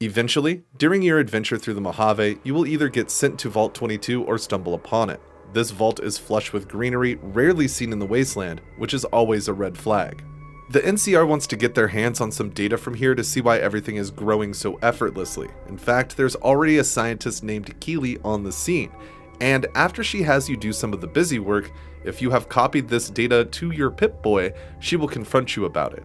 Eventually, during your adventure through the Mojave, you will either get sent to Vault 22 or stumble upon it. This vault is flush with greenery rarely seen in the wasteland, which is always a red flag. The NCR wants to get their hands on some data from here to see why everything is growing so effortlessly. In fact, there's already a scientist named Keely on the scene, and after she has you do some of the busy work, if you have copied this data to your Pip-Boy, she will confront you about it.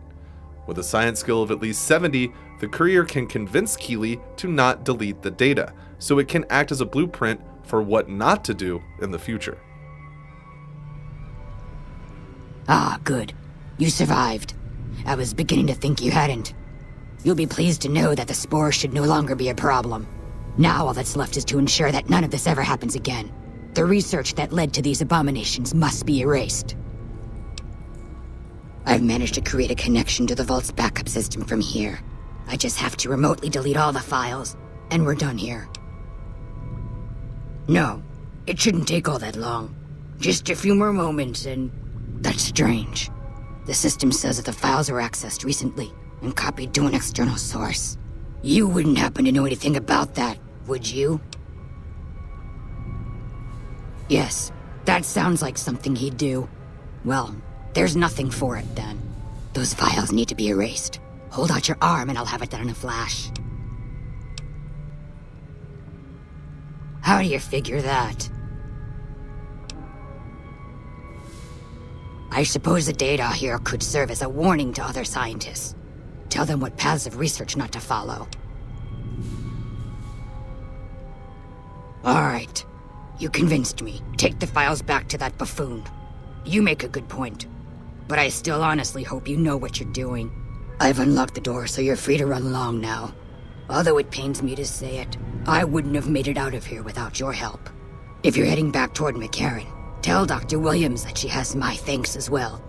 With a science skill of at least 70, the courier can convince Keely to not delete the data, so it can act as a blueprint for what not to do in the future. Ah, good. You survived. I was beginning to think you hadn't. You'll be pleased to know that the spore should no longer be a problem. Now all that's left is to ensure that none of this ever happens again. The research that led to these abominations must be erased. I've managed to create a connection to the Vault's backup system from here. I just have to remotely delete all the files, and we're done here. No, it shouldn't take all that long. Just a few more moments, and that's strange. The system says that the files were accessed recently and copied to an external source. You wouldn't happen to know anything about that, would you? Yes, that sounds like something he'd do. Well, there's nothing for it then. Those files need to be erased. Hold out your arm and I'll have it done in a flash. How do you figure that? I suppose the data here could serve as a warning to other scientists. Tell them what paths of research not to follow. All right. You convinced me. Take the files back to that buffoon. You make a good point. But I still honestly hope you know what you're doing. I've unlocked the door, so you're free to run along now. Although it pains me to say it, I wouldn't have made it out of here without your help. If you're heading back toward McCarran, tell Dr. Williams that she has my thanks as well.